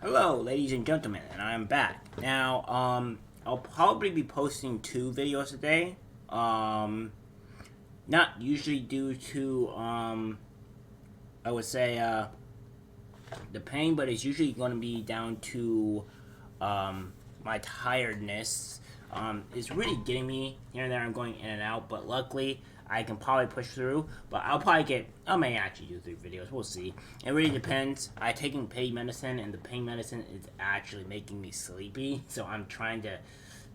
Hello, ladies and gentlemen, and I'm back. Now, I'll probably be posting 2 videos a day. Not usually due to, I would say, the pain, but it's usually going to be down to, my tiredness. It's really getting me here and there. I'm going in and out, but luckily I can probably push through. But I may actually do 3 videos. We'll see. It really depends. I'm taking pain medicine, and the pain medicine is actually making me sleepy. So I'm trying to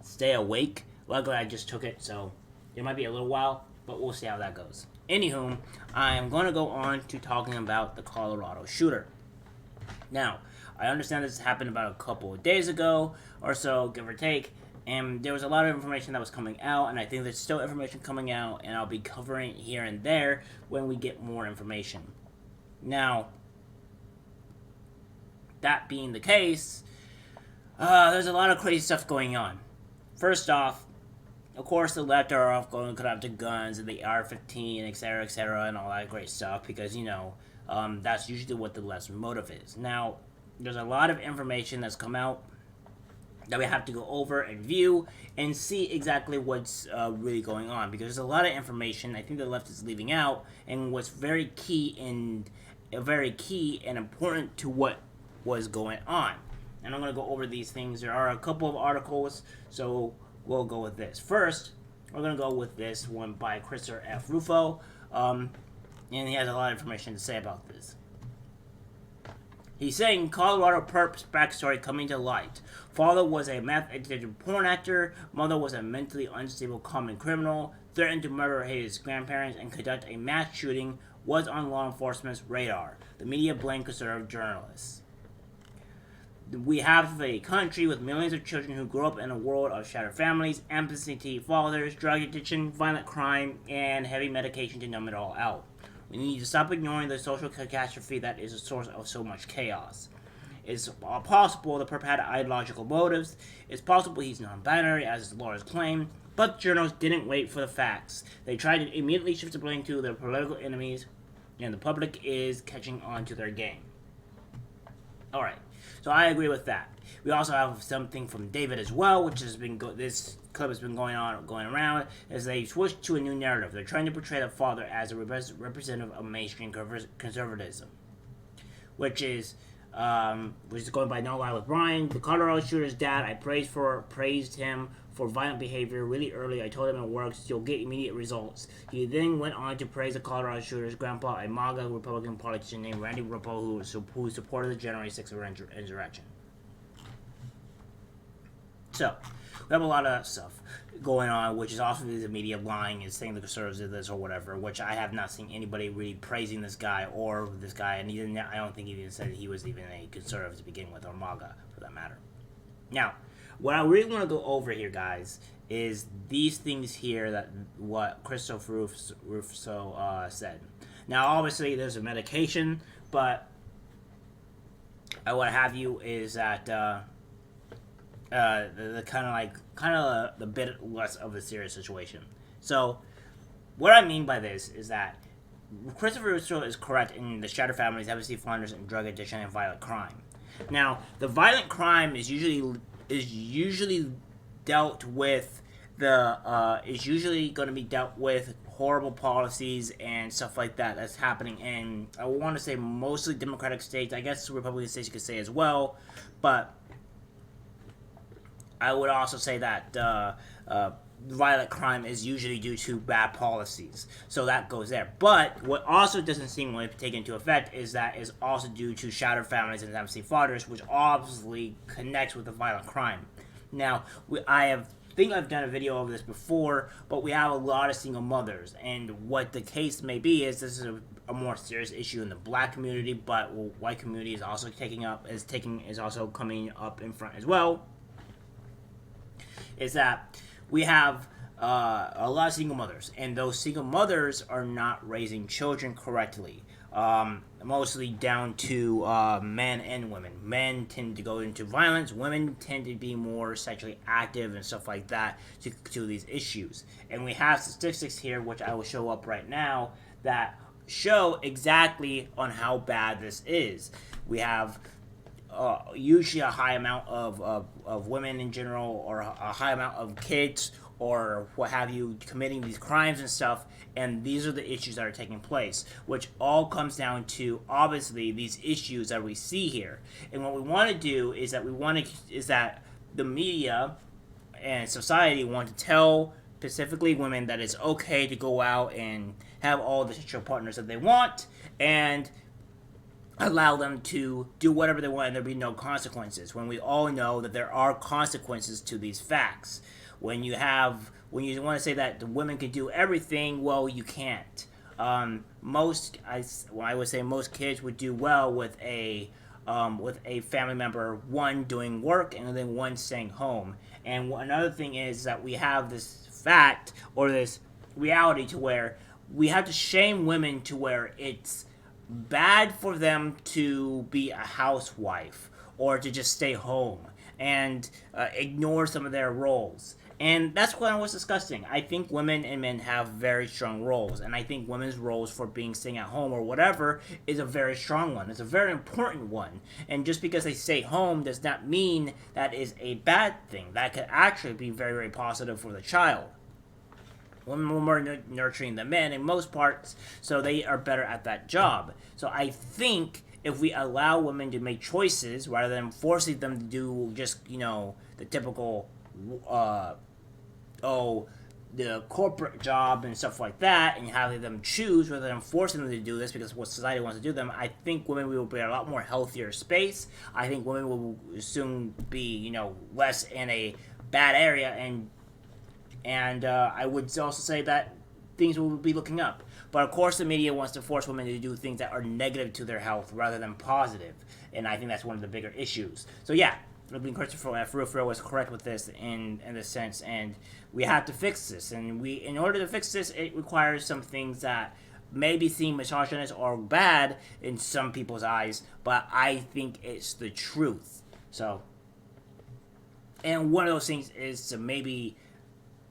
stay awake. Luckily, I just took it, so it might be a little while, but we'll see how that goes. Anywho, I am going to go on to talking about the Colorado shooter. Now, I understand this happened about a couple of days ago or so, give or take, and there was a lot of information that was coming out, and I think there's still information coming out, and I'll be covering it here and there when we get more information. Now, that being the case, there's a lot of crazy stuff going on. First off, of course, the left are off going after guns and the AR-15, etc., and all that great stuff, because, that's usually what the left's motive is. Now, there's a lot of information that's come out that we have to go over and view and see exactly what's really going on, because there's a lot of information I think the left is leaving out, and what's very key and important to what was going on. And I'm going to go over these things. There are a couple of articles, so we'll go with this. First, we're going to go with this one by Christopher F. Rufo, and he has a lot of information to say about this. He's saying Colorado perp's backstory coming to light. Father was a meth-addicted porn actor. Mother was a mentally unstable common criminal. Threatened to murder his grandparents and conduct a mass shooting. Was on law enforcement's radar. The media blamed conservative journalists. We have a country with millions of children who grew up in a world of shattered families, absentee fathers, drug addiction, violent crime, and heavy medication to numb it all out. We need to stop ignoring the social catastrophe that is the source of so much chaos. It's possible the perp had ideological motives. It's possible he's non-binary, as his lawyers claim. But journalists didn't wait for the facts. They tried to immediately shift the blame to their political enemies, and the public is catching on to their game. Alright, so I agree with that. We also have something from David as well, which has been this clip has been going around, as they switched to a new narrative. They're trying to portray the father as a representative of mainstream conservatism, which is going by No Lie with Brian. The Colorado shooter's dad, I praised him for violent behavior really early. I told him it works, you'll get immediate results. He then went on to praise the Colorado shooter's grandpa, a MAGA Republican politician named Randy Ripple, who supported the January 6th insurrection. So, we have a lot of stuff going on, which is also the media lying and saying the conservatives did this or whatever, which I have not seen anybody really praising this guy, and I don't think he even said he was even a conservative to begin with, or MAGA for that matter. Now, what I really want to go over here, guys, is these things here what Christopher Russo said. Now, obviously, there's a medication, but what have you is that the kind of the bit less of a serious situation. So, what I mean by this is that Christopher Russo is correct in the shattered families, absentee fathers, and drug addiction and violent crime. Now, the violent crime is usually dealt with is usually going to be dealt with horrible policies and stuff like that that's happening in, I want to say, mostly Democratic states. I guess Republican states you could say as well, but I would also say that violent crime is usually due to bad policies. So that goes there. But what also doesn't seem to take into effect is that is also due to shattered families and absentee fathers, which obviously connects with the violent crime. Now, I think I've done a video of this before, but we have a lot of single mothers, and what the case may be is this is a more serious issue in the black community, but white community is also is also coming up in front as well. Is that we have a lot of single mothers, and those single mothers are not raising children correctly. Mostly down to men and women. Men tend to go into violence. Women tend to be more sexually active and stuff like that to these issues. And we have statistics here, which I will show up right now, that show exactly on how bad this is. We have usually a high amount of women in general, or a high amount of kids, or what have you, committing these crimes and stuff. And these are the issues that are taking place, which all comes down to obviously these issues that we see here. And what we want to do is that the media and society want to tell specifically women that it's okay to go out and have all the sexual partners that they want, and allow them to do whatever they want and there be no consequences, when we all know that there are consequences to these facts. When you want to say that the women can do everything, well, you can't. I would say most kids would do well with a family member, one doing work and then one staying home. And another thing is that we have this fact, or this reality, to where we have to shame women to where it's bad for them to be a housewife or to just stay home and ignore some of their roles. And that's what I was discussing. I think women and men have very strong roles, and I think women's roles for being staying at home or whatever is a very strong one. It's a very important one. And just because they stay home does not mean that is a bad thing. That could actually be very, very positive for the child. Women are more nurturing than men in most parts, so they are better at that job. So I think if we allow women to make choices rather than forcing them to do just, the typical the corporate job and stuff like that, and having them choose rather than forcing them to do this because what society wants to do them, I think women will be a lot more healthier space. I think women will soon be, less in a bad area, and I would also say that things will be looking up. But of course, the media wants to force women to do things that are negative to their health rather than positive, and I think that's one of the bigger issues. So yeah, I think Christopher F. Rufo was correct with this in this sense, and we have to fix this. And in order to fix this, it requires some things that may be seen misogynist or bad in some people's eyes, but I think it's the truth. So, and one of those things is to maybe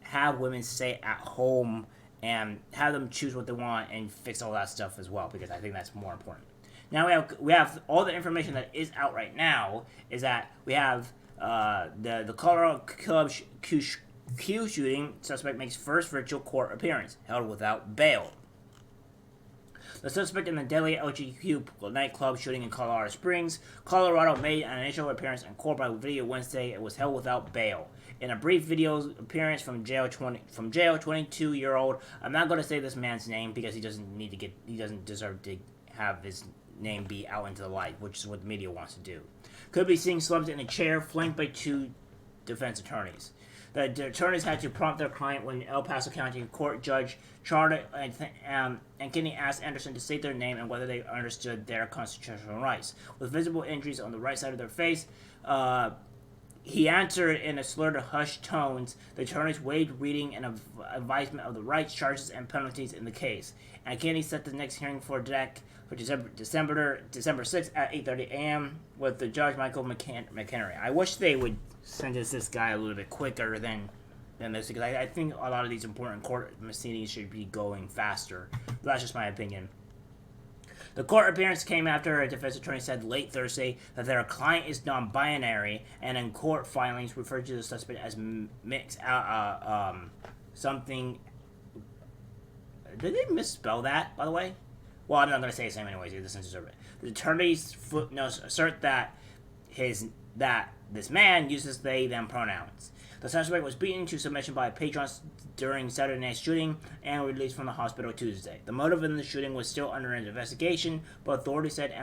have women stay at home and have them choose what they want and fix all that stuff as well, because I think that's more important. Now we have all the information that is out right now is that we have the Colorado Club Q shooting. Suspect makes first virtual court appearance, held without bail. The suspect in the deadly LGBTQ nightclub shooting in Colorado Springs, Colorado, made an initial appearance in court by video Wednesday. It was held without bail. In a brief video appearance from jail, 22-year-old. I'm not going to say this man's name because he doesn't deserve to have his name be out into the light, which is what the media wants to do. Could be seen slumped in a chair, flanked by two defense attorneys. The attorneys had to prompt their client when El Paso County Court Judge Charlotte and Kinney asked Anderson to state their name and whether they understood their constitutional rights. With visible injuries on the right side of their face, he answered in a slurred, hushed tones. The attorneys waived reading and advisement of the rights, charges, and penalties in the case. And Kinney set the next hearing for December 6th at 8:30 a.m. with the judge Michael McHenry. I wish they would sentence this guy a little bit quicker than this, because I think a lot of these important court proceedings should be going faster. But that's just my opinion. The court appearance came after a defense attorney said late Thursday that their client is non-binary, and in court filings referred to the suspect as mixed something. Did they misspell that, by the way? Well, I'm not going to say the same anyways. It doesn't deserve it. The attorney's footnotes assert that this man uses they them pronouns. The suspect was beaten to submission by patrons during Saturday night's shooting and released from the hospital Tuesday. The motive in the shooting was still under investigation, but authorities said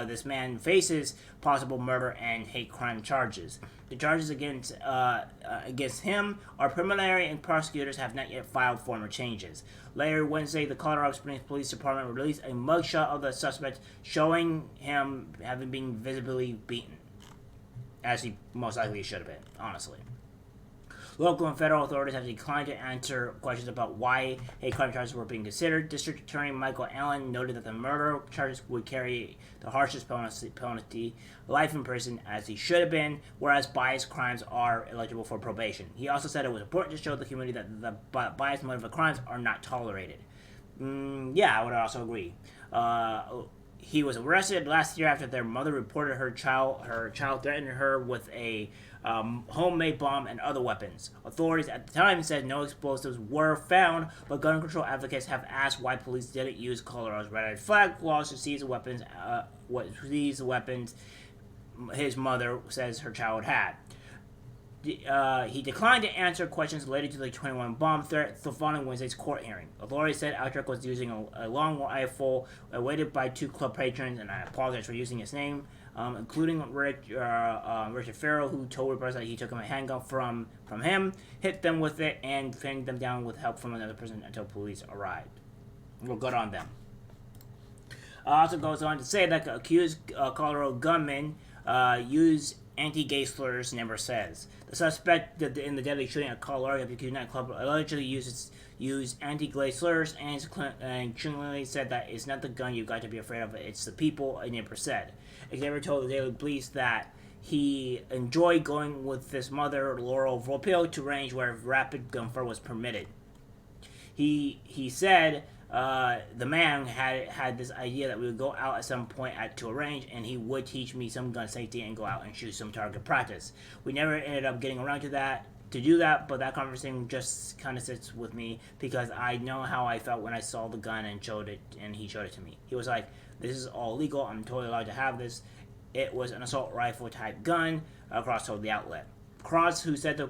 this man faces possible murder and hate crime charges. The charges against him are preliminary, and prosecutors have not yet filed formal changes. Later Wednesday, the Colorado Springs Police Department released a mugshot of the suspect showing him having been visibly beaten, as he most likely should have been, honestly. Local and federal authorities have declined to answer questions about why hate crime charges were being considered. District Attorney Michael Allen noted that the murder charges would carry the harshest penalty, life in prison, as he should have been, whereas biased crimes are eligible for probation. He also said it was important to show the community that the biased motive of crimes are not tolerated. Yeah, I would also agree. he was arrested last year after their mother reported her child threatened her with a homemade bomb and other weapons. Authorities at the time said no explosives were found, but gun control advocates have asked why police didn't use Colorado's red flag laws to seize the weapons. His mother says her child had. He declined to answer questions related to the 21 bomb threat the following Wednesday's court hearing. Authorities said Altrek was using a long rifle awaited by 2 club patrons, and I apologize for using his name, including Richard Farrell, who told reporters that he took a handgun from him, hit them with it, and pinned them down with help from another person until police arrived. We're good on them. Also goes on to say that the accused Colorado gunman used anti-gay slurs, Nimmer says. The suspect in the deadly shooting at Colorado WQ nightclub allegedly used anti-gay slurs and truly said that it's not the gun you got to be afraid of, it's the people, Nimmer said. Xavier told the Daily Police that he enjoyed going with his mother, Laurel Volpil, to range where rapid gunfire was permitted. He said the man had this idea that we would go out at some point to a range, and he would teach me some gun safety and go out and shoot some target practice. We never ended up getting around to do that, but that conversation just kind of sits with me because I know how I felt when I saw the gun and he showed it to me. He was like, "This is all legal. I'm totally allowed to have this." It was an assault rifle type gun. Cross told the outlet. Cross, who said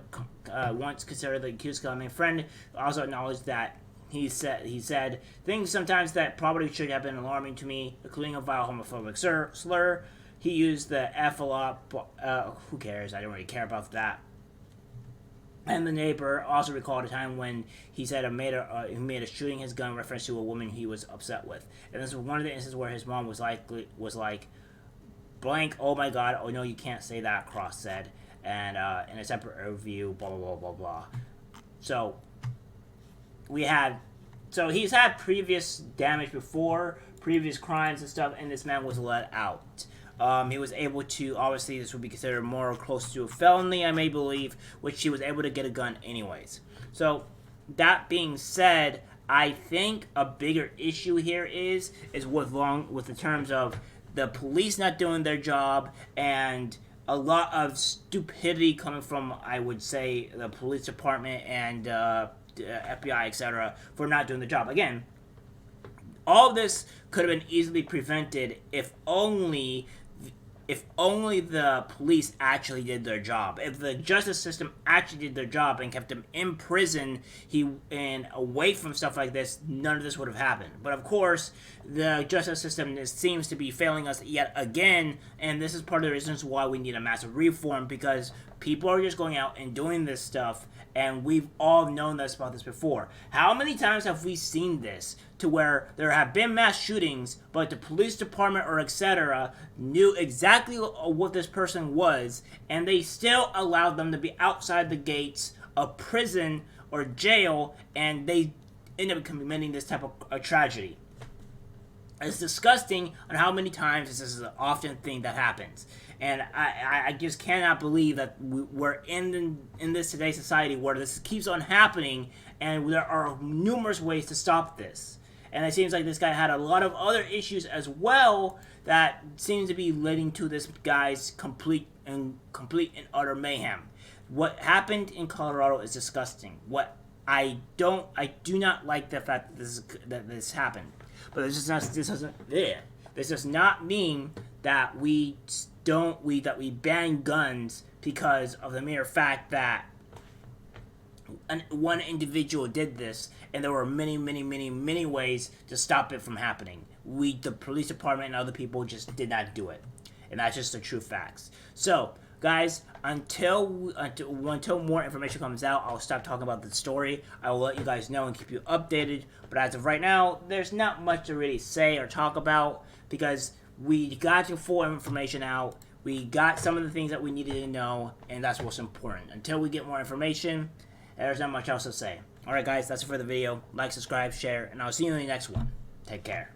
once considered the accused gunman friend, also acknowledged that he said things sometimes that probably should have been alarming to me, including a vile homophobic slur. He used the F a lot. Who cares? I don't really care about that. And the neighbor also recalled a time when he said he made a shooting his gun reference to a woman he was upset with. And this was one of the instances where his mom was like, blank, oh my god, oh no, you can't say that, Cross said. And in a separate review, blah, blah, blah, blah, blah. So, he's had previous damage before, previous crimes and stuff, and this man was let out. He was able to, obviously this would be considered more close to a felony, I may believe, which he was able to get a gun anyways. So, that being said, I think a bigger issue here is with the terms of the police not doing their job and a lot of stupidity coming from, I would say, the police department and FBI, etc., for not doing the job. Again, all of this could have been easily prevented if only the police actually did their job. If the justice system actually did their job and kept him in prison and away from stuff like this, none of this would have happened. But of course, the justice system seems to be failing us yet again, and this is part of the reasons why we need a massive reform, because people are just going out and doing this stuff, and we've all known this about this before. How many times have we seen this to where there have been mass shootings, but the police department or etc. knew exactly what this person was, and they still allowed them to be outside the gates of prison or jail, and they end up committing this type of a tragedy? It's disgusting on how many times this is an often thing that happens. And I just cannot believe that we're in this today's society where this keeps on happening, and there are numerous ways to stop this. And it seems like this guy had a lot of other issues as well that seems to be leading to this guy's complete and utter mayhem. What happened in Colorado is disgusting. I do not like the fact that this happened. But this does not mean that we ban guns because of the mere fact that one individual did this, and there were many ways to stop it from happening. The police department and other people just did not do it, and that's just the true facts. So, guys, until more information comes out, I'll stop talking about the story. I will let you guys know and keep you updated. But as of right now, there's not much to really say or talk about because we got the full information out. We got some of the things that we needed to know, and that's what's important. Until we get more information, there's not much else to say. Alright guys, that's it for the video. Like, subscribe, share, and I'll see you in the next one. Take care.